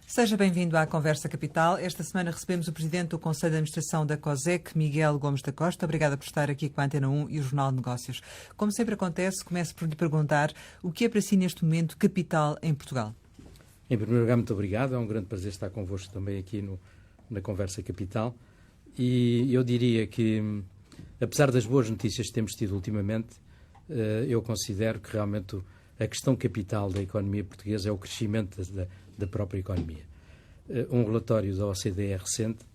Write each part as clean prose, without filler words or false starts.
Seja bem-vindo à Conversa Capital. Esta semana recebemos o Presidente do Conselho de Administração da COSEC, Miguel Gomes da Costa. Obrigada por estar aqui com a Antena 1 e o Jornal de Negócios. Como sempre acontece, começo por lhe perguntar o que é para si neste momento capital em Portugal? Em primeiro lugar, muito obrigado. É um grande prazer estar convosco também aqui na Conversa Capital. E eu diria que, apesar das boas notícias que temos tido ultimamente, eu considero que realmente a questão capital da economia portuguesa é o crescimento da própria economia. Um relatório da OCDE recente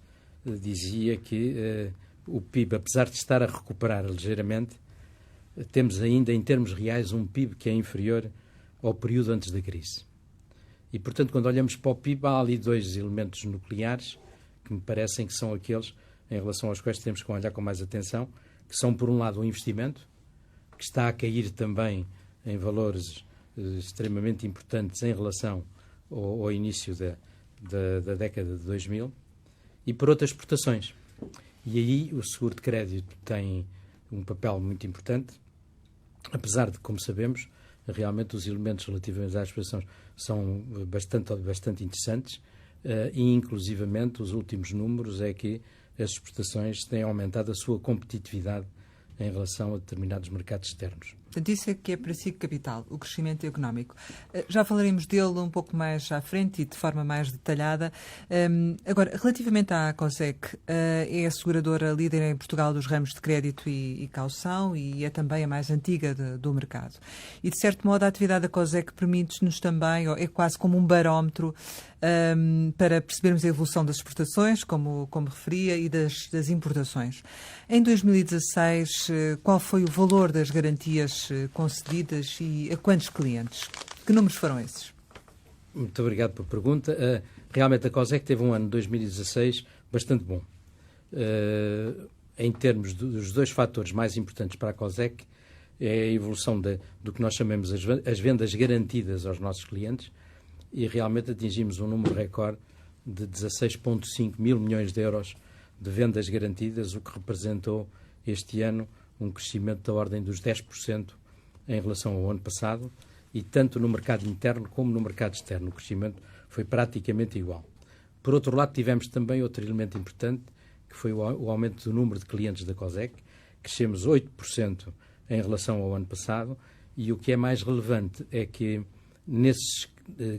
dizia que o PIB, apesar de estar a recuperar ligeiramente, temos ainda, em termos reais, um PIB que é inferior ao período antes da crise. E, portanto, quando olhamos para o PIB, há ali dois elementos nucleares que me parecem que são aqueles em relação aos quais temos que olhar com mais atenção, que são, por um lado, o investimento, que está a cair também em valores extremamente importantes em relação ao início da década de 2000, e por outras exportações. E aí o seguro de crédito tem um papel muito importante, apesar de, como sabemos, realmente os elementos relativos às exportações são bastante interessantes, e inclusivamente os últimos números é que as exportações têm aumentado a sua competitividade em relação a determinados mercados externos. Portanto, isso é que é para si capital, o crescimento económico. Já falaremos dele um pouco mais à frente e de forma mais detalhada. Agora, relativamente à COSEC, é a seguradora líder em Portugal dos ramos de crédito e caução e é também a mais antiga do mercado. E, de certo modo, a atividade da COSEC permite-nos também, é quase como um barómetro para percebermos a evolução das exportações, como referia, e das importações. Em 2016, qual foi o valor das garantias concedidas e a quantos clientes? Que números foram esses? Muito obrigado pela pergunta. Realmente a COSEC teve um ano 2016 bastante bom. Em termos dos dois fatores mais importantes para a COSEC, é a evolução do que nós chamamos as vendas garantidas aos nossos clientes, e realmente atingimos um número recorde de 16,5 mil milhões de euros de vendas garantidas, o que representou este ano um crescimento da ordem dos 10% em relação ao ano passado, e tanto no mercado interno como no mercado externo o crescimento foi praticamente igual. Por outro lado, tivemos também outro elemento importante, que foi o aumento do número de clientes da COSEC. Crescemos 8% em relação ao ano passado, e o que é mais relevante é que nesses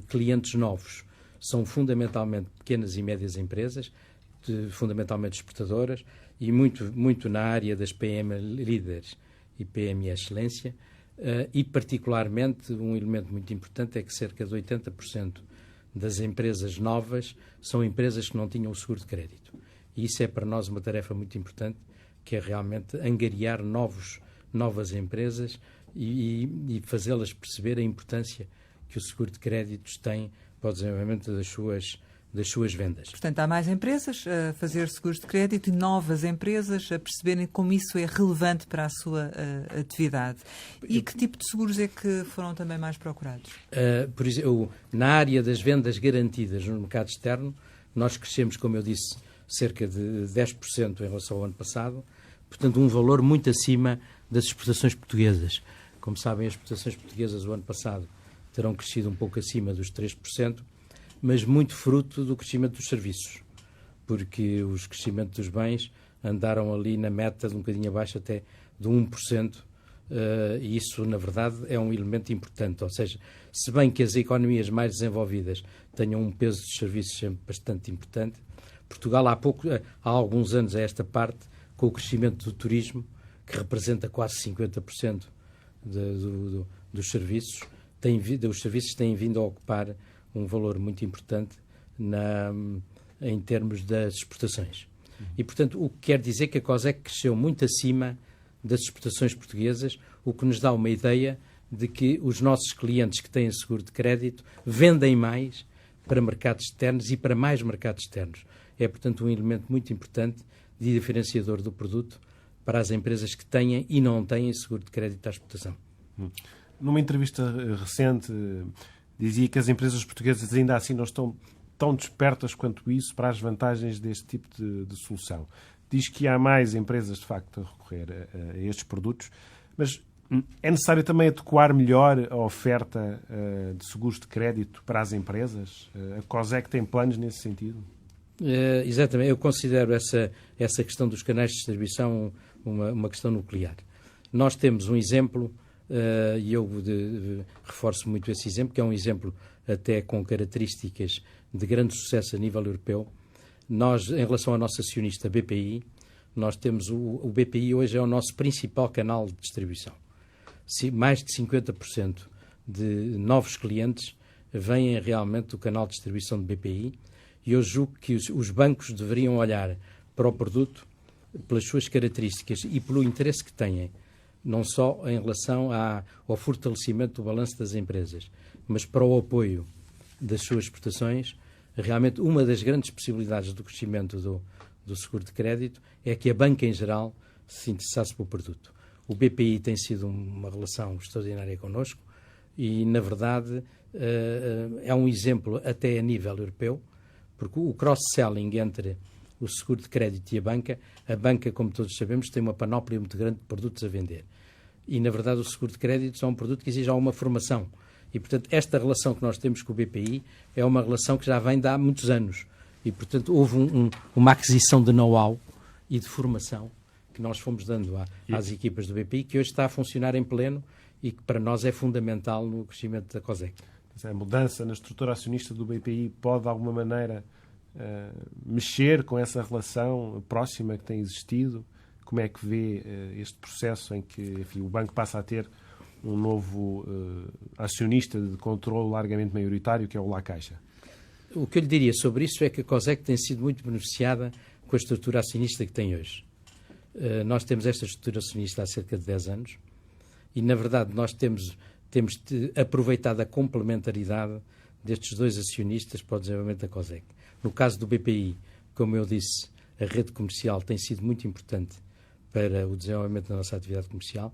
clientes novos são fundamentalmente pequenas e médias empresas, fundamentalmente exportadoras, e muito na área das PME líderes e PME excelência, e particularmente um elemento muito importante é que cerca de 80% das empresas novas são empresas que não tinham o seguro de crédito. E isso é para nós uma tarefa muito importante, que é realmente angariar novas empresas e fazê-las perceber a importância que o seguro de créditos tem para o desenvolvimento das suas vendas. Portanto, há mais empresas a fazer seguros de crédito e novas empresas a perceberem como isso é relevante para a sua atividade. E que tipo de seguros é que foram também mais procurados? Por exemplo, na área das vendas garantidas no mercado externo, nós crescemos, como eu disse, cerca de 10% em relação ao ano passado, portanto um valor muito acima das exportações portuguesas. Como sabem, as exportações portuguesas o ano passado terão crescido um pouco acima dos 3%, mas muito fruto do crescimento dos serviços, porque os crescimentos dos bens andaram ali na meta de um bocadinho abaixo até de 1%, e isso, na verdade, é um elemento importante. Ou seja, se bem que as economias mais desenvolvidas tenham um peso de serviços sempre bastante importante, Portugal há alguns anos a esta parte, com o crescimento do turismo, que representa quase 50% dos serviços, os serviços têm vindo a ocupar um valor muito importante em termos das exportações. E, portanto, o que quer dizer que a COSEC cresceu muito acima das exportações portuguesas, o que nos dá uma ideia de que os nossos clientes que têm seguro de crédito vendem mais para mercados externos e para mais mercados externos. É, portanto, um elemento muito importante de diferenciador do produto para as empresas que têm e não têm seguro de crédito à exportação. Numa entrevista recente, dizia que as empresas portuguesas ainda assim não estão tão despertas quanto isso para as vantagens deste tipo de solução. Diz que há mais empresas, de facto, a recorrer a estes produtos, mas É necessário também adequar melhor a oferta de seguros de crédito para as empresas? A COSEC tem planos nesse sentido? Exatamente. Eu considero essa questão dos canais de distribuição uma questão nuclear. Nós temos um exemplo, e eu reforço muito esse exemplo, que é um exemplo até com características de grande sucesso a nível europeu. Nós, em relação ao nosso acionista BPI, nós temos o BPI hoje é o nosso principal canal de distribuição. Mais de 50% de novos clientes vêm realmente do canal de distribuição de BPI, e eu julgo que os bancos deveriam olhar para o produto pelas suas características e pelo interesse que têm, não só em relação ao fortalecimento do balanço das empresas, mas para o apoio das suas exportações. Realmente, uma das grandes possibilidades do crescimento do seguro de crédito é que a banca, em geral, se interessasse pelo produto. O BPI tem sido uma relação extraordinária connosco e, na verdade, é um exemplo até a nível europeu, porque o cross-selling entre o seguro de crédito e a banca, como todos sabemos, tem uma panóplia muito grande de produtos a vender. E, na verdade, o seguro de crédito é um produto que exige alguma formação. E, portanto, esta relação que nós temos com o BPI é uma relação que já vem de há muitos anos. E, portanto, houve uma aquisição de know-how e de formação que nós fomos dando às equipas do BPI, que hoje está a funcionar em pleno e que para nós é fundamental no crescimento da COSEC. A mudança na estrutura acionista do BPI pode, de alguma maneira, mexer com essa relação próxima que tem existido? Como é que vê este processo em que, enfim, o banco passa a ter um novo acionista de controle largamente maioritário, que é o La Caixa? O que eu lhe diria sobre isso é que a COSEC tem sido muito beneficiada com a estrutura acionista que tem hoje. Nós temos esta estrutura acionista há cerca de 10 anos e, na verdade, nós temos aproveitado a complementaridade destes dois acionistas para o desenvolvimento da COSEC. No caso do BPI, como eu disse, a rede comercial tem sido muito importante para o desenvolvimento da nossa atividade comercial.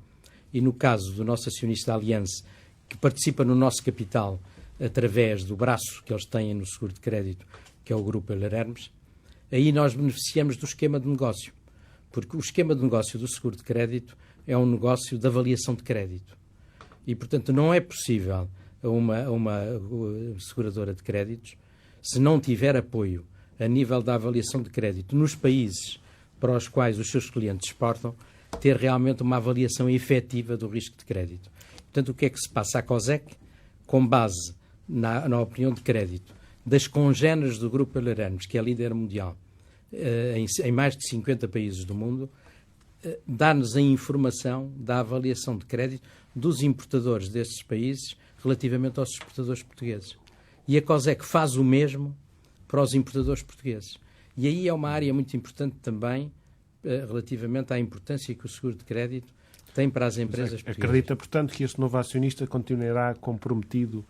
E no caso do nosso acionista Allianz, que participa no nosso capital através do braço que eles têm no seguro de crédito, que é o Grupo Euler Hermes, aí nós beneficiamos do esquema de negócio. Porque o esquema de negócio do seguro de crédito é um negócio de avaliação de crédito. E, portanto, não é possível a uma seguradora de créditos, se não tiver apoio a nível da avaliação de crédito nos países para os quais os seus clientes exportam, ter realmente uma avaliação efetiva do risco de crédito. Portanto, o que é que se passa? A COSEC, com base na opinião de crédito das congêneres do Grupo Euler Hermes, que é líder mundial em mais de 50 países do mundo, dá-nos a informação da avaliação de crédito dos importadores desses países relativamente aos exportadores portugueses. E a COSEC faz o mesmo para os importadores portugueses. E aí é uma área muito importante também relativamente à importância que o seguro de crédito tem para as empresas portuguesas. Acredita, portanto, que este novo acionista continuará comprometido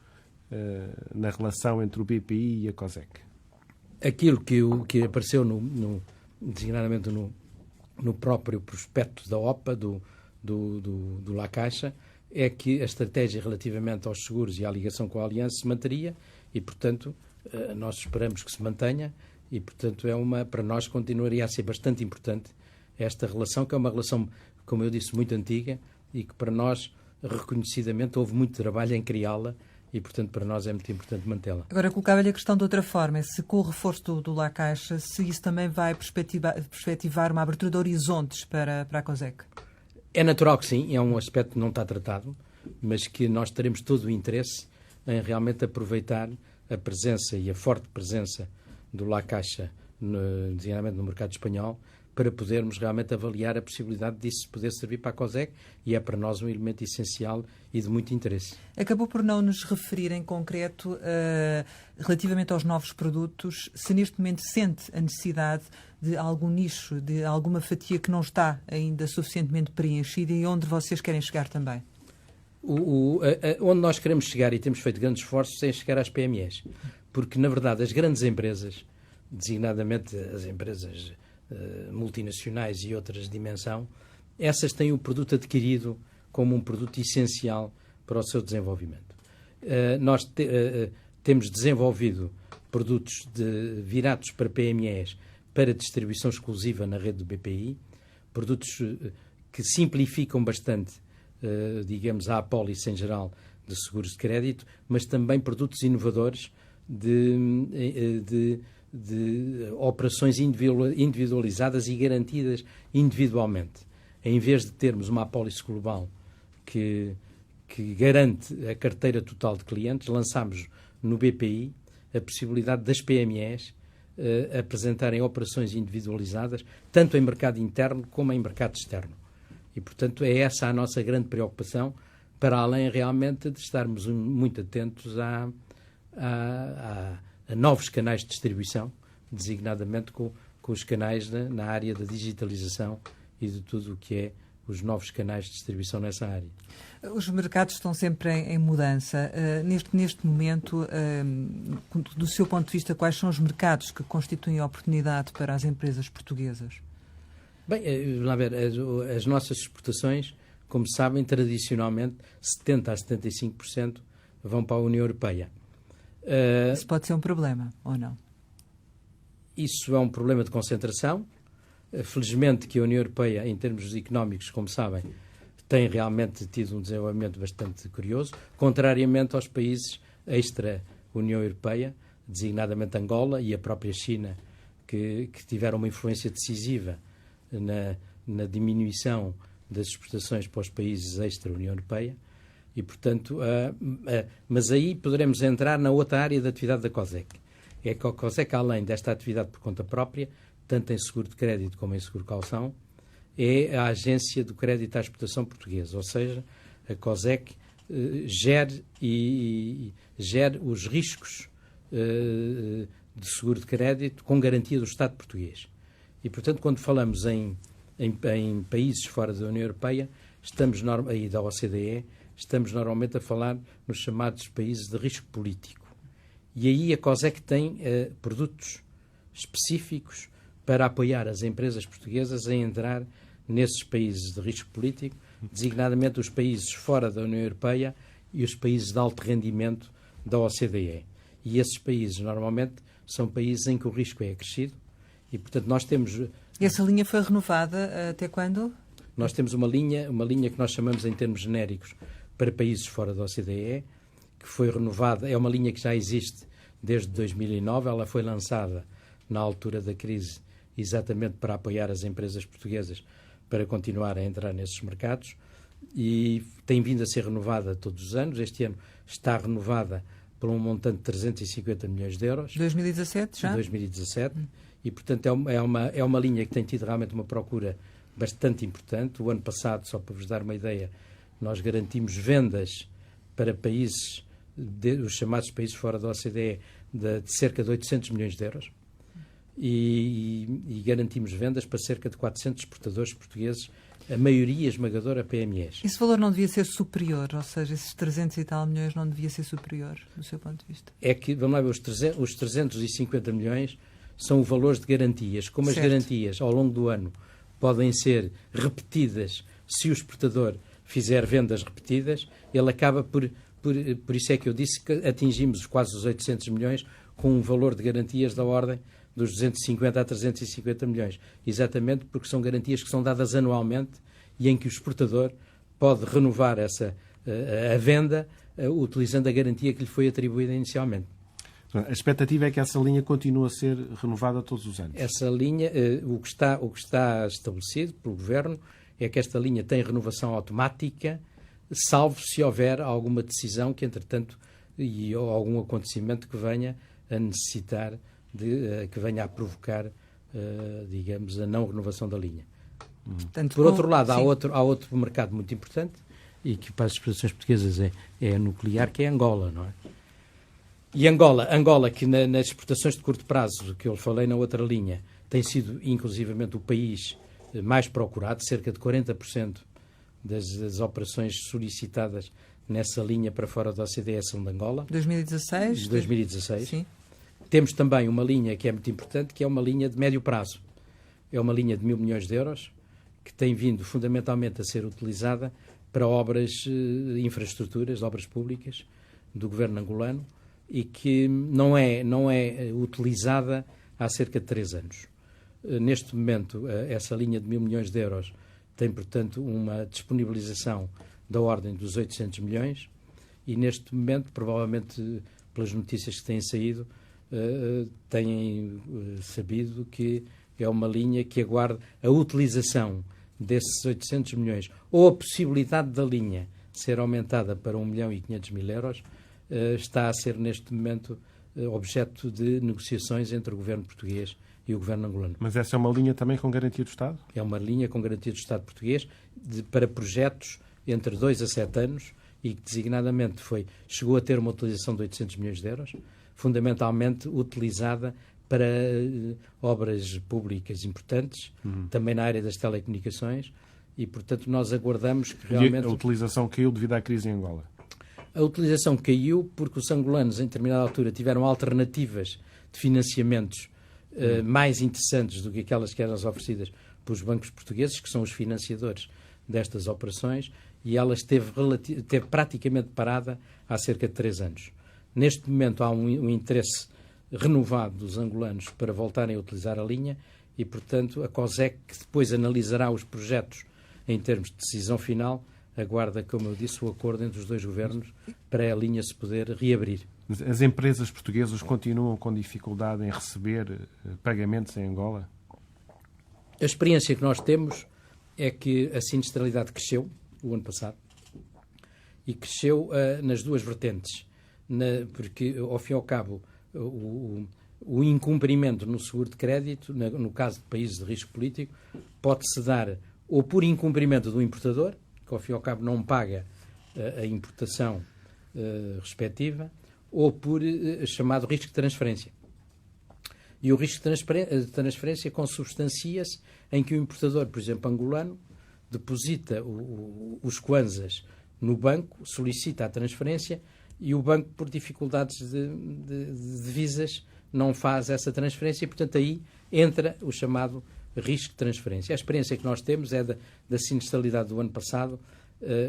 na relação entre o BPI e a COSEC? Aquilo que apareceu designadamente no próprio prospecto da OPA, do La Caixa, é que a estratégia relativamente aos seguros e à ligação com a Aliança se manteria e, portanto, nós esperamos que se mantenha e, portanto, para nós continuaria a ser bastante importante esta relação, que é uma relação, como eu disse, muito antiga e que para nós, reconhecidamente, houve muito trabalho em criá-la e, portanto, para nós é muito importante mantê-la. Agora, colocava-lhe a questão de outra forma. Se com o reforço do La Caixa, se isso também vai perspectivar uma abertura de horizontes para a COSEC? É natural que sim, é um aspecto que não está tratado, mas que nós teremos todo o interesse em realmente aproveitar a presença e a forte presença do La Caixa, designadamente no mercado espanhol, para podermos realmente avaliar a possibilidade disso poder servir para a COSEC e é para nós um elemento essencial e de muito interesse. Acabou por não nos referir em concreto relativamente aos novos produtos, se neste momento sente a necessidade de algum nicho, de alguma fatia que não está ainda suficientemente preenchida e onde vocês querem chegar também? Onde nós queremos chegar, e temos feito grandes esforços, é chegar às PMEs. Porque, na verdade, as grandes empresas, designadamente as empresas multinacionais e outras de dimensão, essas têm o produto adquirido como um produto essencial para o seu desenvolvimento. Nós temos desenvolvido produtos virados para PMEs para distribuição exclusiva na rede do BPI, produtos que simplificam bastante digamos, à apólice em geral de seguros de crédito, mas também produtos inovadores de operações individualizadas e garantidas individualmente. Em vez de termos uma apólice global que garante a carteira total de clientes, lançámos no BPI a possibilidade das PMEs apresentarem operações individualizadas, tanto em mercado interno como em mercado externo. E, portanto, é essa a nossa grande preocupação, para além realmente de estarmos muito atentos a novos canais de distribuição, designadamente com os canais na área da digitalização e de tudo o que é os novos canais de distribuição nessa área. Os mercados estão sempre em mudança. Neste momento, do seu ponto de vista, quais são os mercados que constituem a oportunidade para as empresas portuguesas? Bem, vamos lá ver, as nossas exportações, como sabem, tradicionalmente 70% a 75% vão para a União Europeia. Isso pode ser um problema, ou não? Isso é um problema de concentração. Felizmente que a União Europeia, em termos económicos, como sabem, tem realmente tido um desenvolvimento bastante curioso, contrariamente aos países extra-União Europeia, designadamente Angola e a própria China, que tiveram uma influência decisiva na diminuição das exportações para os países extra-União Europeia. E, portanto, mas aí poderemos entrar na outra área da atividade da COSEC. É que a COSEC, além desta atividade por conta própria, tanto em seguro de crédito como em seguro caução, é a agência do crédito à exportação portuguesa, ou seja, a COSEC gere os riscos de seguro de crédito com garantia do Estado português. E, portanto, quando falamos em países fora da União Europeia e da OCDE, estamos normalmente a falar nos chamados países de risco político. E aí a COSEC tem produtos específicos para apoiar as empresas portuguesas a entrar nesses países de risco político, designadamente os países fora da União Europeia e os países de alto rendimento da OCDE. E esses países, normalmente, são países em que o risco é acrescido e, portanto, nós temos... E essa linha foi renovada até quando? Nós temos uma linha que nós chamamos, em termos genéricos, para países fora da OCDE, que foi renovada, é uma linha que já existe desde 2009, ela foi lançada na altura da crise exatamente para apoiar as empresas portuguesas para continuar a entrar nesses mercados e tem vindo a ser renovada todos os anos. Este ano está renovada por um montante de 350 milhões de euros. 2017 já? 2017. E, portanto, é uma linha que tem tido realmente uma procura bastante importante. O ano passado, só para vos dar uma ideia, nós garantimos vendas para países, os chamados países fora da OCDE, de cerca de 800 milhões de euros. E garantimos vendas para cerca de 400 exportadores portugueses, a maioria esmagadora PMEs. Esse valor não devia ser superior, ou seja, esses 300 e tal milhões não devia ser superior, do seu ponto de vista? É que, vamos lá ver, os 350 milhões são os valores de garantias. Como certo. As garantias, ao longo do ano, podem ser repetidas se o exportador fizer vendas repetidas, ele acaba por isso é que eu disse que atingimos quase os 800 milhões com um valor de garantias da ordem dos 250 a 350 milhões. Exatamente porque são garantias que são dadas anualmente e em que o exportador pode renovar a venda utilizando a garantia que lhe foi atribuída inicialmente. A expectativa é que essa linha continue a ser renovada todos os anos. Essa linha, o que está estabelecido pelo Governo é que esta linha tem renovação automática, salvo se houver alguma decisão que, entretanto, ou algum acontecimento que venha a necessitar, que venha a provocar, digamos, a não renovação da linha. Portanto, por outro lado, há outro mercado muito importante e que para as exportações portuguesas é a nuclear, que é Angola, não é? E Angola que nas exportações de curto prazo, que eu falei na outra linha, tem sido inclusivamente o país mais procurado, cerca de 40% das operações solicitadas nessa linha para fora da OCDE são de Angola. 2016? 2016. Sim. Temos também uma linha que é muito importante, que é uma linha de médio prazo. É uma linha de 1.000 milhões de euros, que tem vindo fundamentalmente a ser utilizada para obras, infraestruturas, obras públicas do governo angolano e que não é utilizada há cerca de 3 anos. Neste momento, essa linha de 1.000 milhões de euros tem, portanto, uma disponibilização da ordem dos 800 milhões e, neste momento, provavelmente pelas notícias que têm saído, têm sabido que é uma linha que aguarda a utilização desses 800 milhões ou a possibilidade da linha ser aumentada para 1.500.000 euros, está a ser, neste momento, objeto de negociações entre o governo português e o governo angolano. Mas essa é uma linha também com garantia do Estado? É uma linha com garantia do Estado português para projetos entre 2 a 7 anos e que, designadamente, chegou a ter uma utilização de 800 milhões de euros, fundamentalmente utilizada para obras públicas importantes, também na área das telecomunicações, e, portanto, nós aguardamos que realmente... E a utilização caiu devido à crise em Angola? A utilização caiu porque os angolanos, em determinada altura, tiveram alternativas de financiamentos mais interessantes do que aquelas que eram oferecidas pelos bancos portugueses, que são os financiadores destas operações, e ela esteve praticamente parada há cerca de 3 anos. Neste momento há um interesse renovado dos angolanos para voltarem a utilizar a linha e, portanto, a COSEC, que depois analisará os projetos em termos de decisão final, aguarda, como eu disse, o acordo entre os dois governos para a linha se poder reabrir. As empresas portuguesas continuam com dificuldade em receber pagamentos em Angola? A experiência que nós temos é que a sinistralidade cresceu o ano passado e cresceu nas duas vertentes, porque, ao fim e ao cabo, o incumprimento no seguro de crédito, no caso de países de risco político, pode-se dar ou por incumprimento do importador, que ao fim e ao cabo não paga a importação respectiva, ou por chamado risco de transferência. E o risco de transferência consubstancia-se em que o importador, por exemplo, angolano, deposita os kwanzas no banco, solicita a transferência e o banco, por dificuldades de divisas, não faz essa transferência e, portanto, aí entra o chamado risco de transferência. A experiência que nós temos é da sinistralidade do ano passado.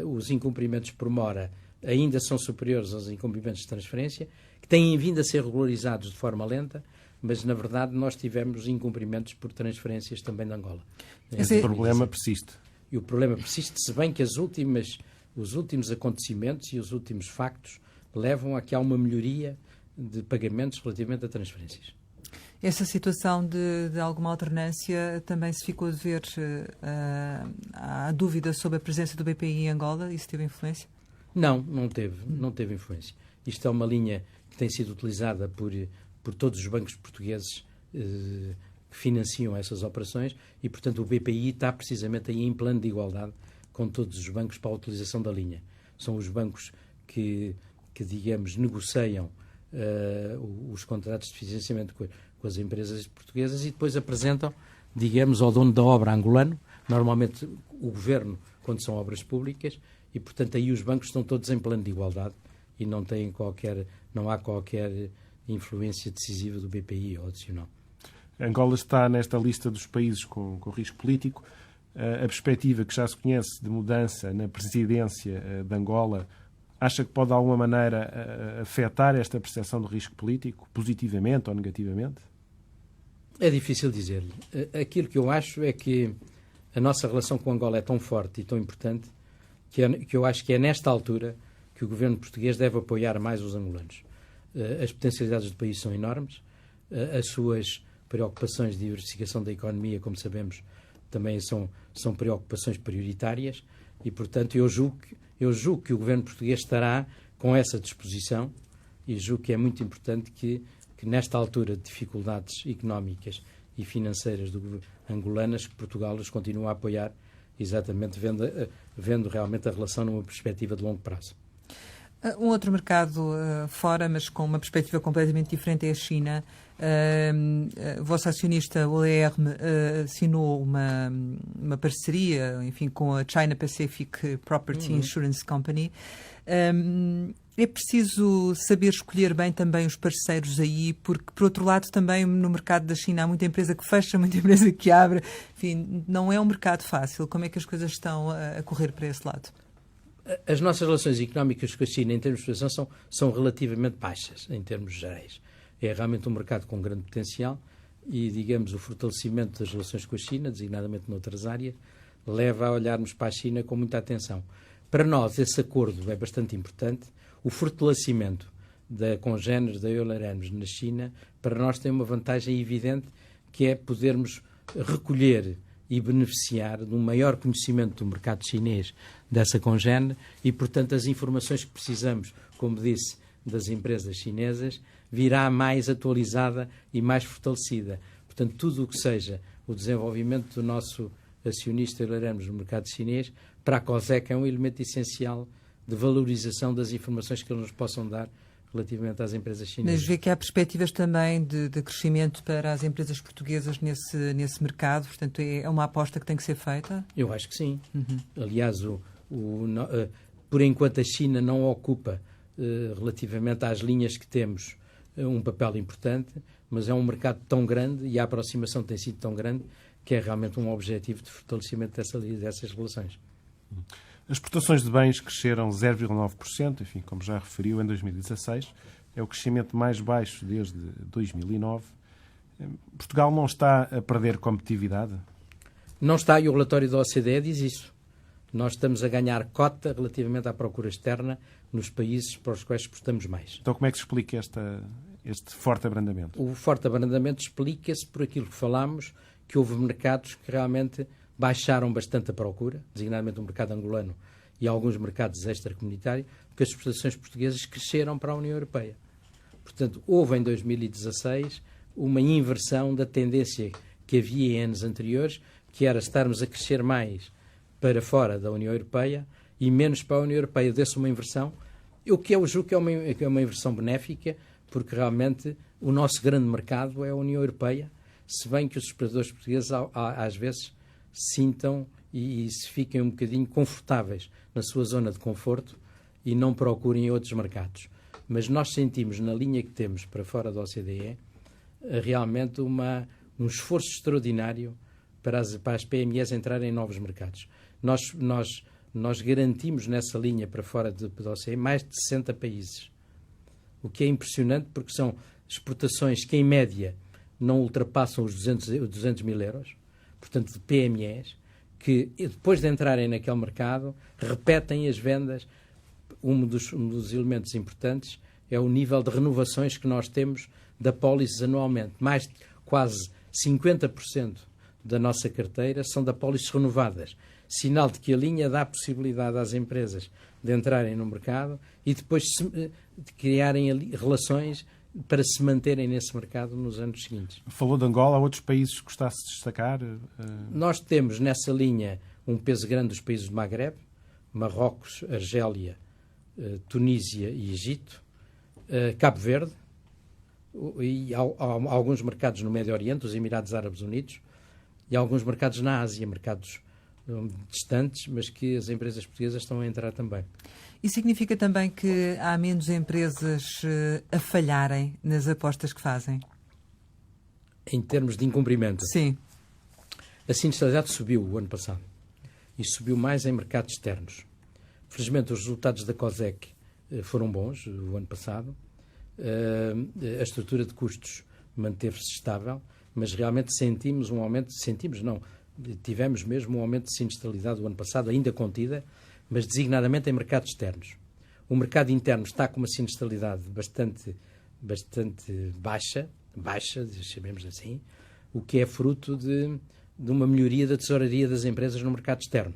Os incumprimentos por mora ainda são superiores aos incumprimentos de transferência, que têm vindo a ser regularizados de forma lenta, mas, na verdade, nós tivemos incumprimentos por transferências também de Angola. Esse problema persiste. E o problema persiste, se bem que os últimos acontecimentos e os últimos factos levam a que há uma melhoria de pagamentos relativamente a transferências. Essa situação de alguma alternância também se ficou a ver, há dúvida sobre a presença do BPI em Angola? Isso teve influência? Não teve influência. Isto é uma linha que tem sido utilizada por todos os bancos portugueses que financiam essas operações e, portanto, o BPI está precisamente aí em plano de igualdade com todos os bancos para a utilização da linha. São os bancos que digamos, negociam os contratos de financiamento com as empresas portuguesas e depois apresentam, digamos, ao dono da obra angolano, normalmente o governo, quando são obras públicas, e, portanto, aí os bancos estão todos em plano de igualdade e não há qualquer influência decisiva do BPI ou adicional. Angola está nesta lista dos países com risco político. A perspectiva que já se conhece de mudança na presidência de Angola, acha que pode, de alguma maneira, afetar esta percepção do risco político, positivamente ou negativamente? É difícil dizer-lhe. Aquilo que eu acho é que a nossa relação com Angola é tão forte e tão importante que eu acho que é nesta altura que o governo português deve apoiar mais os angolanos. As potencialidades do país são enormes, as suas preocupações de diversificação da economia, como sabemos, também são preocupações prioritárias e, portanto, eu julgo que o governo português estará com essa disposição e julgo que é muito importante que nesta altura de dificuldades económicas e financeiras angolanas, que Portugal os continue a apoiar, exatamente vendo realmente a relação numa perspectiva de longo prazo. Um outro mercado fora, mas com uma perspectiva completamente diferente, é a China. O vosso acionista, o ERM, assinou uma parceria, enfim, com a China Pacific Property Insurance Company. É preciso saber escolher bem também os parceiros aí, porque, por outro lado, também no mercado da China há muita empresa que fecha, muita empresa que abre. Enfim, não é um mercado fácil. Como é que as coisas estão a correr para esse lado? As nossas relações económicas com a China, em termos de exportação, são relativamente baixas, em termos gerais. É realmente um mercado com grande potencial e, digamos, o fortalecimento das relações com a China, designadamente noutras áreas, leva a olharmos para a China com muita atenção. Para nós, esse acordo é bastante importante. O fortalecimento da Congener, da Euler Hermes na China, para nós tem uma vantagem evidente, que é podermos recolher e beneficiar de um maior conhecimento do mercado chinês dessa Congener e, portanto, as informações que precisamos, como disse, das empresas chinesas, virá mais atualizada e mais fortalecida. Portanto, tudo o que seja o desenvolvimento do nosso acionista Euler Hermes no mercado chinês, para a COSEC é um elemento essencial de valorização das informações que eles nos possam dar relativamente às empresas chinesas. Mas vê que há perspectivas também de crescimento para as empresas portuguesas nesse mercado, portanto é uma aposta que tem que ser feita? Eu acho que sim. Aliás, por enquanto a China não ocupa, relativamente às linhas que temos, um papel importante, mas é um mercado tão grande e a aproximação tem sido tão grande que é realmente um objetivo de fortalecimento dessas relações. As exportações de bens cresceram 0,9%, enfim, como já referiu, em 2016. É o crescimento mais baixo desde 2009. Portugal não está a perder competitividade? Não está, e o relatório da OCDE diz isso. Nós estamos a ganhar cota relativamente à procura externa nos países para os quais exportamos mais. Então como é que se explica este forte abrandamento? O forte abrandamento explica-se por aquilo que falámos, que houve mercados que realmente baixaram bastante a procura, designadamente o mercado angolano e alguns mercados extracomunitários, porque as exportações portuguesas cresceram para a União Europeia. Portanto, houve em 2016 uma inversão da tendência que havia em anos anteriores, que era estarmos a crescer mais para fora da União Europeia e menos para a União Europeia. Desse uma inversão, o que eu julgo que é uma inversão benéfica, porque realmente o nosso grande mercado é a União Europeia, se bem que os exportadores portugueses às vezes sintam e se fiquem um bocadinho confortáveis na sua zona de conforto e não procurem outros mercados. Mas nós sentimos, na linha que temos para fora da OCDE, realmente um esforço extraordinário para as PMEs entrarem em novos mercados. Nós garantimos nessa linha para fora da OCDE mais de 60 países, o que é impressionante porque são exportações que, em média, não ultrapassam os 200 mil euros, portanto, de PMEs, que depois de entrarem naquele mercado, repetem as vendas. Um dos elementos importantes é o nível de renovações que nós temos da pólices anualmente. Mais de quase 50% da nossa carteira são de apólices renovadas. Sinal de que a linha dá a possibilidade às empresas de entrarem no mercado e depois de criarem relações para se manterem nesse mercado nos anos seguintes. Falou de Angola, há outros países que gostasse de destacar? Nós temos nessa linha um peso grande dos países do Magreb, Marrocos, Argélia, Tunísia e Egito, Cabo Verde, e há alguns mercados no Médio Oriente, os Emirados Árabes Unidos, e alguns mercados na Ásia, mercados distantes, mas que as empresas portuguesas estão a entrar também. Isso significa também que há menos empresas a falharem nas apostas que fazem? Em termos de incumprimento? Sim. A sinistralidade subiu o ano passado e subiu mais em mercados externos. Felizmente, os resultados da COSEC foram bons o ano passado. A estrutura de custos manteve-se estável, mas realmente tivemos mesmo um aumento de sinistralidade o ano passado, ainda contida, mas designadamente em mercados externos. O mercado interno está com uma sinistralidade bastante baixa, chamemos assim, o que é fruto de uma melhoria da tesouraria das empresas no mercado externo.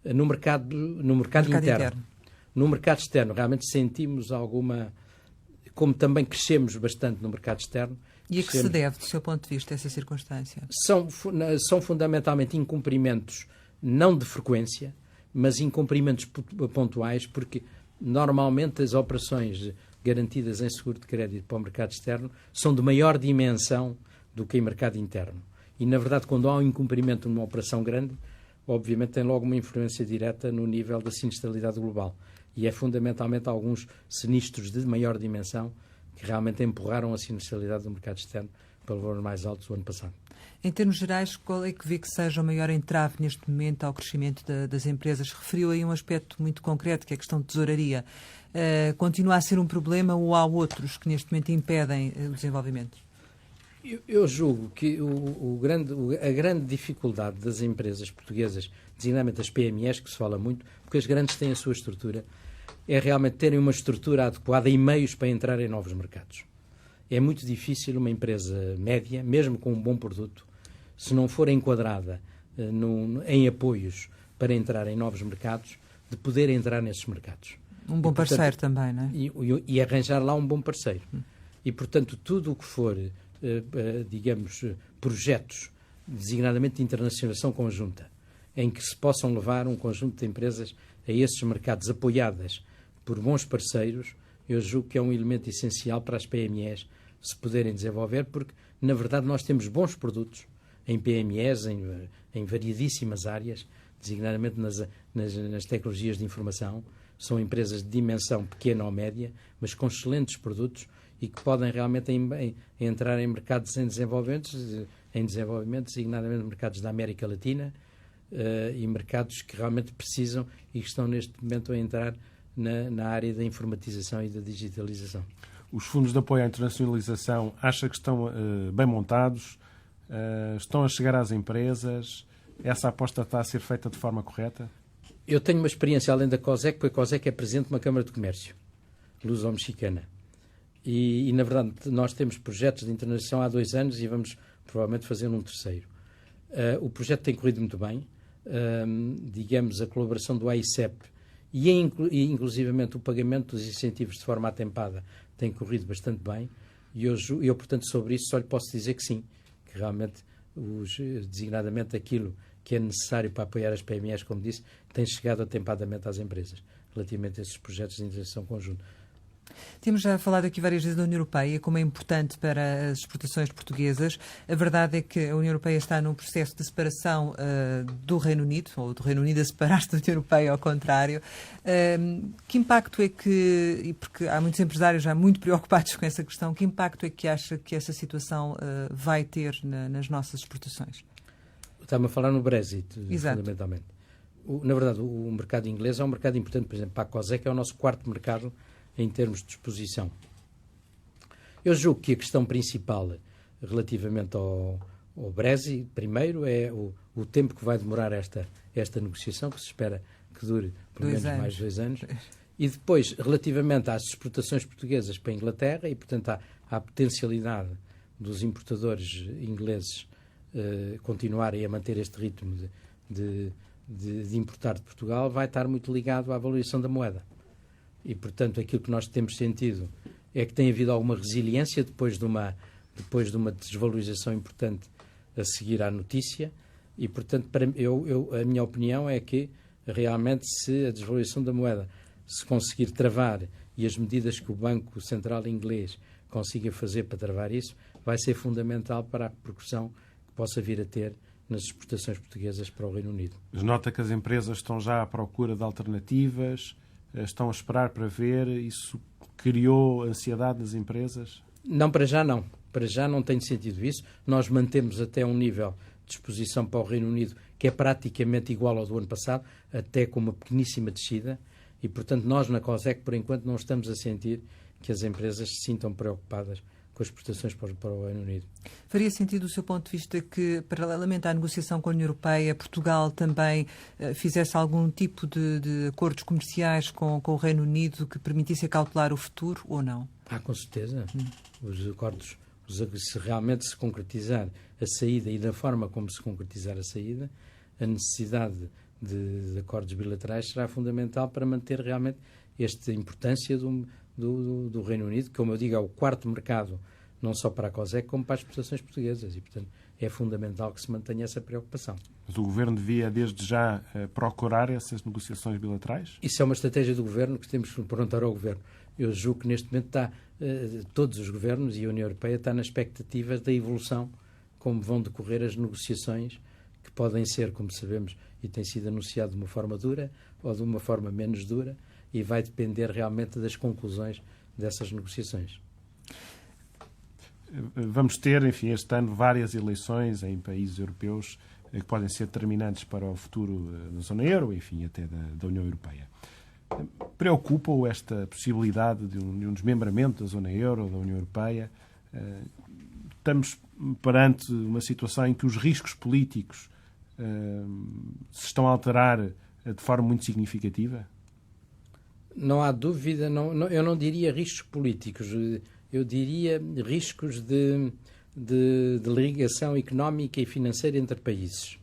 No mercado interno. No mercado externo, realmente sentimos alguma... Como também crescemos bastante no mercado externo... E a que se deve, do seu ponto de vista, essa circunstância? São fundamentalmente incumprimentos, não de frequência, mas incumprimentos pontuais, porque normalmente as operações garantidas em seguro de crédito para o mercado externo são de maior dimensão do que em mercado interno. E, na verdade, quando há um incumprimento numa operação grande, obviamente tem logo uma influência direta no nível da sinistralidade global. E é fundamentalmente alguns sinistros de maior dimensão que realmente empurraram a sinistralidade do mercado externo para valores mais altos do ano passado. Em termos gerais, qual é que vê que seja o maior entrave neste momento ao crescimento das empresas? Referiu aí um aspecto muito concreto, que é a questão de tesouraria. Continua a ser um problema ou há outros que neste momento impedem o desenvolvimento? Eu julgo que a grande dificuldade das empresas portuguesas, designadamente as PMEs, que se fala muito, porque as grandes têm a sua estrutura, é realmente terem uma estrutura adequada e meios para entrar em novos mercados. É muito difícil uma empresa média, mesmo com um bom produto, se não for enquadrada em apoios para entrar em novos mercados, de poder entrar nesses mercados. Um bom parceiro também, não é? E arranjar lá um bom parceiro. E, portanto, tudo o que for, digamos, projetos, designadamente de internacionalização conjunta, em que se possam levar um conjunto de empresas a esses mercados apoiadas por bons parceiros, eu julgo que é um elemento essencial para as PMEs se poderem desenvolver, porque, na verdade, nós temos bons produtos em PMEs, em variedíssimas áreas, designadamente nas tecnologias de informação. São empresas de dimensão pequena ou média, mas com excelentes produtos e que podem realmente entrar em mercados em desenvolvimento, designadamente mercados da América Latina, e mercados que realmente precisam e que estão neste momento a entrar na área da informatização e da digitalização. Os fundos de apoio à internacionalização, acha que estão bem montados? Estão a chegar às empresas? Essa aposta está a ser feita de forma correta? Eu tenho uma experiência além da COSEC, porque a COSEC é presidente de uma Câmara de Comércio luso-mexicana. E, na verdade, nós temos projetos de internacionalização há 2 anos e vamos provavelmente fazer um terceiro. O projeto tem corrido muito bem. Digamos, a colaboração do AICEP e inclusivamente o pagamento dos incentivos de forma atempada tem corrido bastante bem. E eu, portanto, sobre isso só lhe posso dizer que sim, que realmente, designadamente aquilo que é necessário para apoiar as PMEs, como disse, tem chegado atempadamente às empresas, relativamente a esses projetos de integração conjunta. Temos já falado aqui várias vezes da União Europeia, como é importante para as exportações portuguesas. A verdade é que a União Europeia está num processo de separação do Reino Unido, ou do Reino Unido a separar-se da União Europeia, ao contrário. Que impacto é que, e porque há muitos empresários já muito preocupados com essa questão, que impacto é que acha que essa situação vai ter nas nossas exportações? Está-me a falar no Brexit, Exato. Fundamentalmente. Na verdade, o mercado inglês é um mercado importante, por exemplo, para a COSEC é o nosso 4º mercado em termos de exposição. Eu julgo que a questão principal relativamente ao Brexit, primeiro, é o tempo que vai demorar esta negociação, que se espera que dure pelo menos mais 2 anos. E depois, relativamente às exportações portuguesas para a Inglaterra e, portanto, à potencialidade dos importadores ingleses continuarem a manter este ritmo de importar de Portugal, vai estar muito ligado à valorização da moeda. E, portanto, aquilo que nós temos sentido é que tem havido alguma resiliência depois de uma desvalorização importante a seguir à notícia. E, portanto, a minha opinião é que, realmente, se a desvalorização da moeda se conseguir travar e as medidas que o Banco Central Inglês consiga fazer para travar isso, vai ser fundamental para a repercussão que possa vir a ter nas exportações portuguesas para o Reino Unido. Nota que as empresas estão já à procura de alternativas, estão a esperar para ver, isso criou ansiedade nas empresas? Não, para já não. Para já não tem sentido isso. Nós mantemos até um nível de exposição para o Reino Unido que é praticamente igual ao do ano passado, até com uma pequeníssima descida, e, portanto, nós na COSEC, por enquanto, não estamos a sentir que as empresas se sintam preocupadas com as exportações para o Reino Unido. Faria sentido, do seu ponto de vista, que, paralelamente à negociação com a União Europeia, Portugal também fizesse algum tipo de acordos comerciais com o Reino Unido que permitisse calcular o futuro, ou não? Com certeza. Os acordos, se realmente se concretizar a saída e da forma como se concretizar a saída, a necessidade de acordos bilaterais será fundamental para manter realmente esta importância do Reino Unido, que, como eu digo, é o 4º mercado, não só para a COSEC, como para as exportações portuguesas. E, portanto, é fundamental que se mantenha essa preocupação. Mas o Governo devia, desde já, procurar essas negociações bilaterais? Isso é uma estratégia do Governo que temos que perguntar ao Governo. Eu julgo que, neste momento, todos os Governos e a União Europeia estão na expectativa da evolução, como vão decorrer as negociações, que podem ser, como sabemos, e tem sido anunciado de uma forma dura ou de uma forma menos dura, e vai depender realmente das conclusões dessas negociações. Vamos ter, enfim, este ano várias eleições em países europeus que podem ser determinantes para o futuro da zona euro, enfim, até da União Europeia. Preocupa-o esta possibilidade de um desmembramento da zona euro, da União Europeia? estamos perante uma situação em que os riscos políticos se estão a alterar de forma muito significativa? Não há dúvida, eu não diria riscos políticos, eu diria riscos de ligação económica e financeira entre países.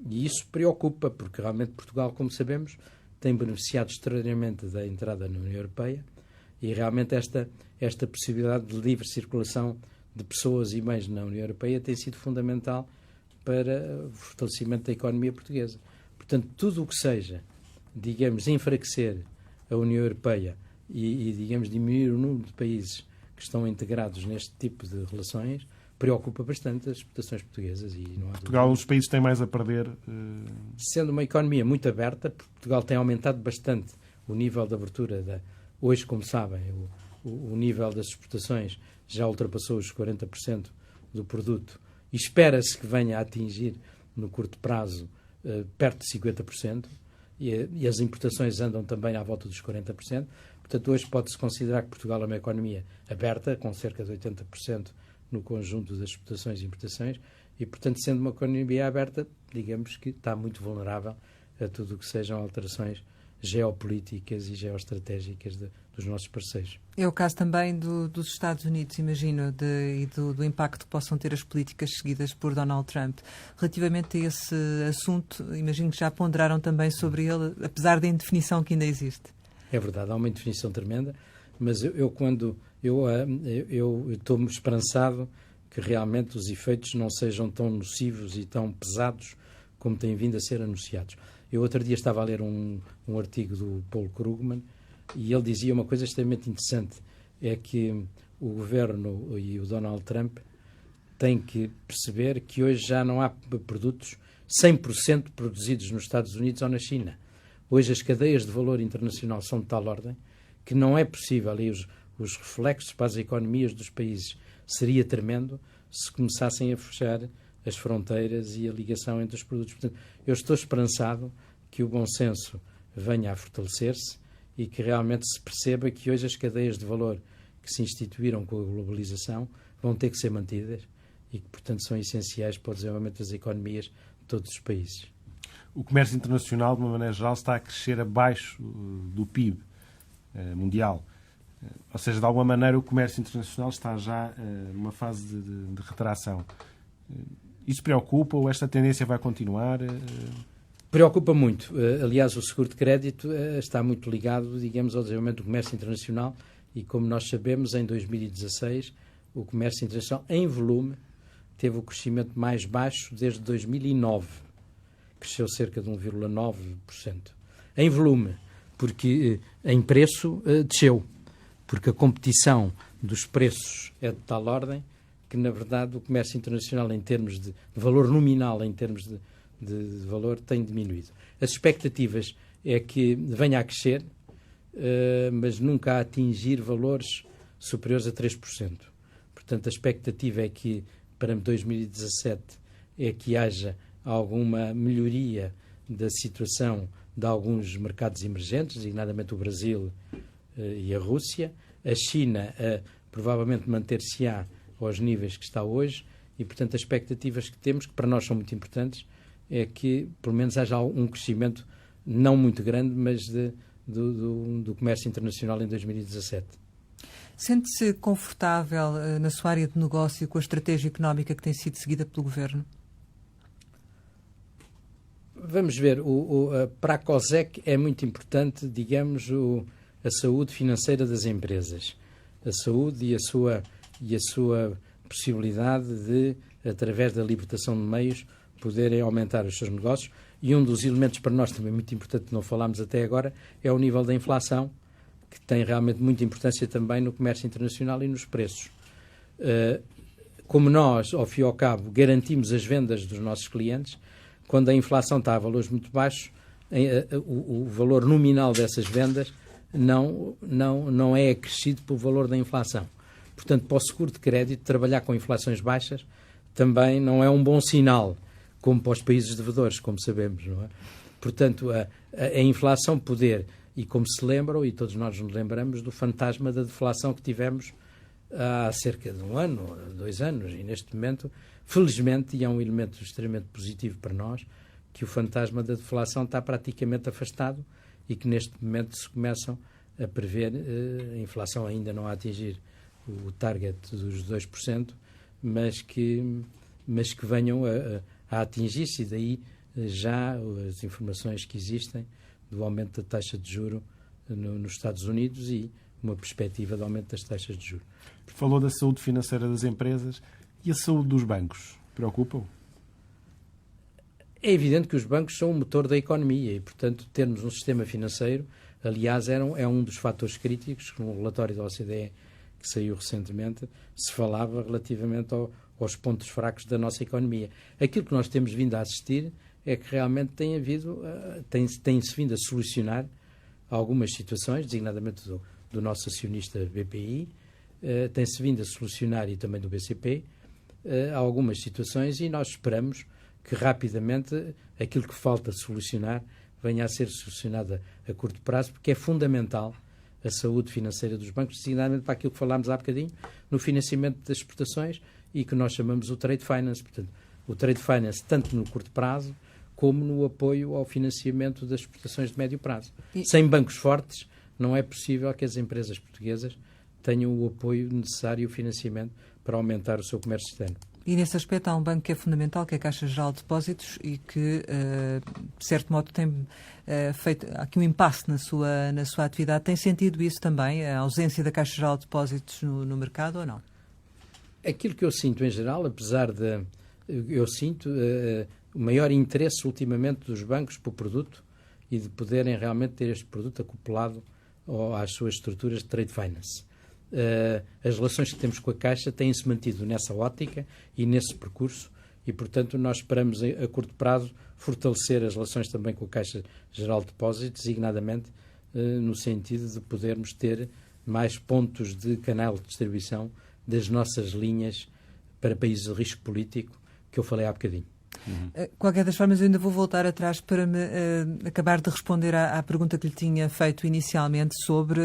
E isso preocupa, porque realmente Portugal, como sabemos, tem beneficiado extraordinariamente da entrada na União Europeia e realmente esta possibilidade de livre circulação de pessoas e bens na União Europeia tem sido fundamental para o fortalecimento da economia portuguesa. Portanto, tudo o que seja, digamos, enfraquecer a União Europeia e digamos, diminuir o número de países que estão integrados neste tipo de relações, preocupa bastante as exportações portuguesas. E não há Portugal, os países têm mais a perder. Sendo uma economia muito aberta, Portugal tem aumentado bastante o nível de abertura. Hoje, como sabem, o nível das exportações já ultrapassou os 40% do produto e espera-se que venha a atingir, no curto prazo, perto de 50%. E as importações andam também à volta dos 40%. Portanto, hoje pode-se considerar que Portugal é uma economia aberta, com cerca de 80% no conjunto das exportações e importações, e, portanto, sendo uma economia aberta, digamos que está muito vulnerável a tudo o que sejam alterações geopolíticas e geoestratégicas dos nossos parceiros. É o caso também dos Estados Unidos, imagino, e do impacto que possam ter as políticas seguidas por Donald Trump. Relativamente a esse assunto, imagino que já ponderaram também sobre ele, apesar da indefinição que ainda existe. É verdade, há uma indefinição tremenda, mas eu estou esperançado que realmente os efeitos não sejam tão nocivos e tão pesados como têm vindo a ser anunciados. Eu outro dia estava a ler um artigo do Paul Krugman e ele dizia uma coisa extremamente interessante, é que o governo e o Donald Trump têm que perceber que hoje já não há produtos 100% produzidos nos Estados Unidos ou na China. Hoje as cadeias de valor internacional são de tal ordem que não é possível, e os reflexos para as economias dos países seria tremendo se começassem a fechar as fronteiras e a ligação entre os produtos. Portanto, eu estou esperançado que o bom senso venha a fortalecer-se e que realmente se perceba que hoje as cadeias de valor que se instituíram com a globalização vão ter que ser mantidas e que, portanto, são essenciais para o desenvolvimento das economias de todos os países. O comércio internacional, de uma maneira geral, está a crescer abaixo do PIB mundial. Ou seja, de alguma maneira, o comércio internacional está já numa fase de retração. Isso preocupa ou esta tendência vai continuar? Preocupa muito. Aliás, o seguro de crédito está muito ligado, digamos, ao desenvolvimento do comércio internacional e, como nós sabemos, em 2016, o comércio internacional, em volume, teve o crescimento mais baixo desde 2009. Cresceu cerca de 1,9%. Em volume, porque em preço desceu, porque a competição dos preços é de tal ordem que, na verdade, o comércio internacional, em termos de valor nominal, em termos de valor, tem diminuído. As expectativas é que venha a crescer, mas nunca a atingir valores superiores a 3%. Portanto, a expectativa é que, para 2017, é que haja alguma melhoria da situação de alguns mercados emergentes, designadamente o Brasil e a Rússia. A China provavelmente manter-se-á aos níveis que está hoje e, portanto, as expectativas que temos, que para nós são muito importantes, é que, pelo menos, haja um crescimento não muito grande, mas do comércio internacional em 2017. Sente-se confortável na sua área de negócio com a estratégia económica que tem sido seguida pelo Governo? Vamos ver, para a COSEC é muito importante, digamos, a saúde financeira das empresas. A saúde e a sua possibilidade de, através da libertação de meios, poderem aumentar os seus negócios. E um dos elementos para nós também muito importante, que não falámos até agora, é o nível da inflação, que tem realmente muita importância também no comércio internacional e nos preços. Como nós, ao fim e ao cabo, garantimos as vendas dos nossos clientes, quando a inflação está a valores muito baixos, o valor nominal dessas vendas não é acrescido pelo valor da inflação. Portanto, para o seguro de crédito, trabalhar com inflações baixas também não é um bom sinal, como para os países devedores, como sabemos, não é? Portanto, a inflação poder, e como se lembram, e todos nós nos lembramos, do fantasma da deflação que tivemos há cerca de 1 ano, 2 anos, e neste momento, felizmente, e é um elemento extremamente positivo para nós, que o fantasma da deflação está praticamente afastado e que neste momento se começam a prever a inflação ainda não a atingir o target dos 2%, mas que venham a atingir-se, e daí já as informações que existem do aumento da taxa de juro nos Estados Unidos e uma perspectiva de aumento das taxas de juros. Falou da saúde financeira das empresas e a saúde dos bancos. Preocupam? É evidente que os bancos são o motor da economia e, portanto, termos um sistema financeiro, aliás, é um dos fatores críticos que no relatório da OCDE que saiu recentemente se falava relativamente aos pontos fracos da nossa economia. Aquilo que nós temos vindo a assistir é que realmente tem-se vindo a solucionar algumas situações, designadamente do nosso acionista BPI, tem-se vindo a solucionar, e também do BCP, algumas situações, e nós esperamos que rapidamente aquilo que falta solucionar venha a ser solucionado a curto prazo, porque é fundamental a saúde financeira dos bancos, designadamente para aquilo que falámos há bocadinho, no financiamento das exportações e que nós chamamos o trade finance. Portanto, o trade finance tanto no curto prazo como no apoio ao financiamento das exportações de médio prazo. Sem bancos fortes, não é possível que as empresas portuguesas tenham o apoio necessário e o financiamento para aumentar o seu comércio externo. E nesse aspecto há um banco que é fundamental, que é a Caixa Geral de Depósitos, e que, de certo modo, tem feito aqui um impasse na sua atividade. Tem sentido isso também, a ausência da Caixa Geral de Depósitos no mercado, ou não? Aquilo que eu sinto em geral, apesar de... Eu sinto o maior interesse ultimamente dos bancos por produto e de poderem realmente ter este produto acoplado às suas estruturas de trade finance. As relações que temos com a Caixa têm-se mantido nessa ótica e nesse percurso e, portanto, nós esperamos a curto prazo fortalecer as relações também com a Caixa Geral de Depósitos, designadamente no sentido de podermos ter mais pontos de canal de distribuição das nossas linhas para países de risco político que eu falei há bocadinho. Qualquer das formas, eu ainda vou voltar atrás para me acabar de responder à pergunta que lhe tinha feito inicialmente sobre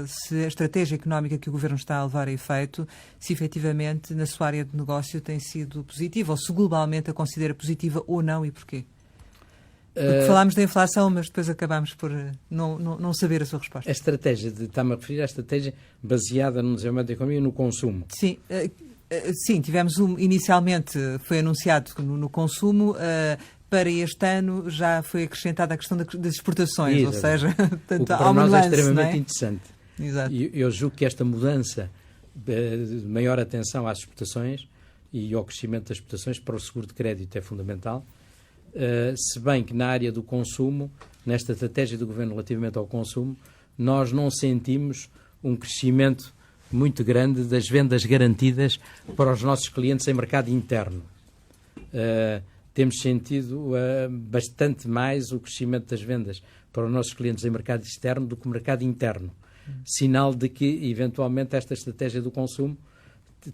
se a estratégia económica que o Governo está a levar a efeito, se efetivamente na sua área de negócio tem sido positiva, ou se globalmente a considera positiva ou não, e porquê? Porque falámos da inflação, mas depois acabámos por não saber a sua resposta. A estratégia, está-me a referir à estratégia baseada no desenvolvimento da economia e no consumo. Sim. Sim, tivemos inicialmente, foi anunciado no consumo, para este ano já foi acrescentada a questão das exportações, Exato. ou seja, o que para há uma nós nuance, é extremamente não é? interessante. Exato. Eu julgo que esta mudança de maior atenção às exportações e ao crescimento das exportações para o seguro de crédito é fundamental, se bem que na área do consumo, nesta estratégia do Governo relativamente ao consumo, nós não sentimos um crescimento muito grande das vendas garantidas para os nossos clientes em mercado interno. Temos sentido bastante mais o crescimento das vendas para os nossos clientes em mercado externo do que o mercado interno. Sinal de que, eventualmente, esta estratégia do consumo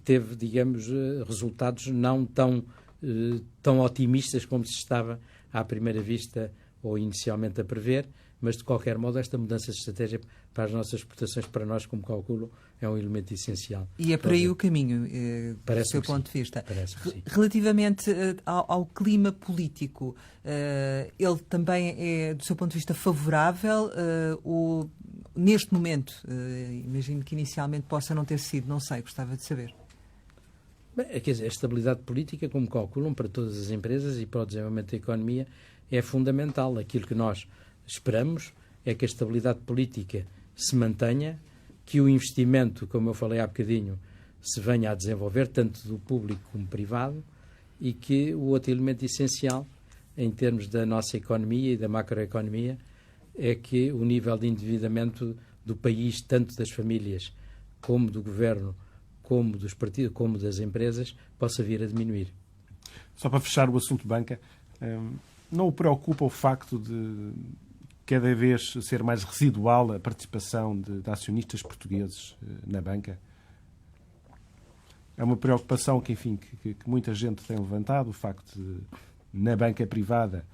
teve, digamos, resultados não tão otimistas como se estava à primeira vista ou inicialmente a prever, mas, de qualquer modo, esta mudança de estratégia para as nossas exportações, para nós, como calculo, é um elemento essencial. E é por aí o caminho, do seu ponto de vista. Relativamente ao clima político, ele também é, do seu ponto de vista, favorável? Neste momento, imagino que inicialmente possa não ter sido, não sei, gostava de saber. Bem, quer dizer, a estabilidade política, como calculam, para todas as empresas e para o desenvolvimento da economia, é fundamental. Aquilo que nós esperamos é que a estabilidade política se mantenha, que o investimento, como eu falei há bocadinho, se venha a desenvolver, tanto do público como privado, e que o outro elemento essencial, em termos da nossa economia e da macroeconomia, é que o nível de endividamento do país, tanto das famílias como do governo, como dos partidos, como das empresas, possa vir a diminuir. Só para fechar o assunto banca, não o preocupa o facto de cada vez ser mais residual a participação de acionistas portugueses na banca? É uma preocupação que, enfim, que muita gente tem levantado, o facto de, na banca privada,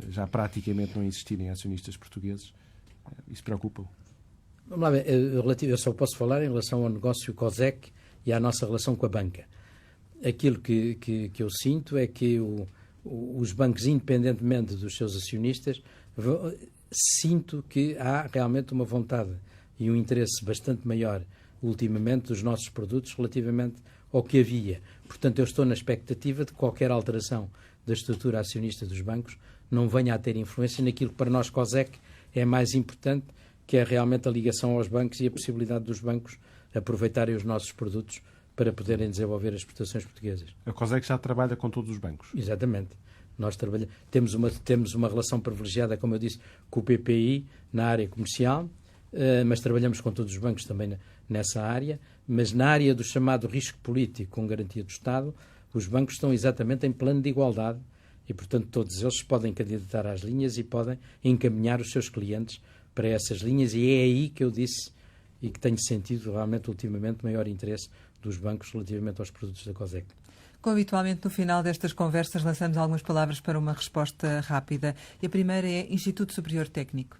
já praticamente não existirem acionistas portugueses. Isso preocupa-o? Vamos lá ver, eu só posso falar em relação ao negócio COSEC e à nossa relação com a banca. Aquilo que eu sinto é que os bancos, independentemente dos seus acionistas, sinto que há realmente uma vontade e um interesse bastante maior ultimamente dos nossos produtos relativamente ao que havia. Portanto, eu estou na expectativa de que qualquer alteração da estrutura acionista dos bancos não venha a ter influência naquilo que para nós, COSEC, é mais importante, que é realmente a ligação aos bancos e a possibilidade dos bancos aproveitarem os nossos produtos para poderem desenvolver as exportações portuguesas. A COSEC já trabalha com todos os bancos? Exatamente. Nós temos uma relação privilegiada, como eu disse, com o BPI na área comercial, mas trabalhamos com todos os bancos também nessa área, mas na área do chamado risco político com garantia do Estado, os bancos estão exatamente em plano de igualdade e, portanto, todos eles podem candidatar às linhas e podem encaminhar os seus clientes para essas linhas, e é aí que eu disse e que tenho sentido realmente ultimamente maior interesse dos bancos relativamente aos produtos da COSEC. Como habitualmente, no final destas conversas, lançamos algumas palavras para uma resposta rápida. E a primeira é Instituto Superior Técnico.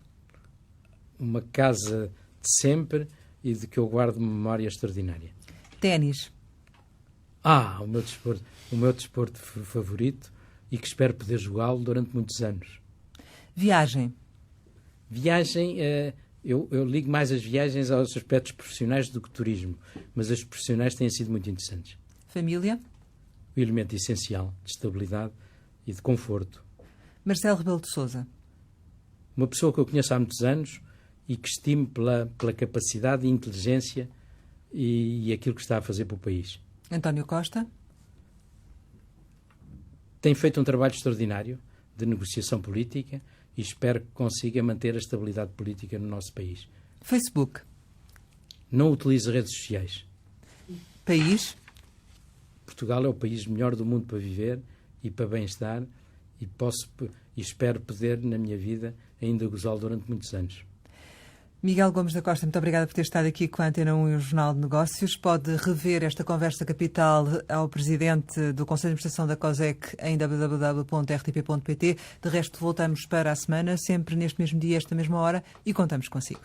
Uma casa de sempre e de que eu guardo uma memória extraordinária. Ténis. O meu desporto favorito e que espero poder jogá-lo durante muitos anos. Viagem. Viagem, eu ligo mais as viagens aos aspectos profissionais do que turismo, mas as profissionais têm sido muito interessantes. Família. O elemento essencial de estabilidade e de conforto. Marcelo Rebelo de Sousa. Uma pessoa que eu conheço há muitos anos e que estimo pela capacidade e inteligência e aquilo que está a fazer para o país. António Costa. Tem feito um trabalho extraordinário de negociação política e espero que consiga manter a estabilidade política no nosso país. Facebook. Não utilizo redes sociais. País. Portugal é o país melhor do mundo para viver e para bem-estar e espero poder, na minha vida, ainda gozá-lo durante muitos anos. Miguel Gomes da Costa, muito obrigada por ter estado aqui com a Antena 1 e o Jornal de Negócios. Pode rever esta conversa capital ao Presidente do Conselho de Administração da COSEC em www.rtp.pt. De resto, voltamos para a semana, sempre neste mesmo dia, esta mesma hora, e contamos consigo.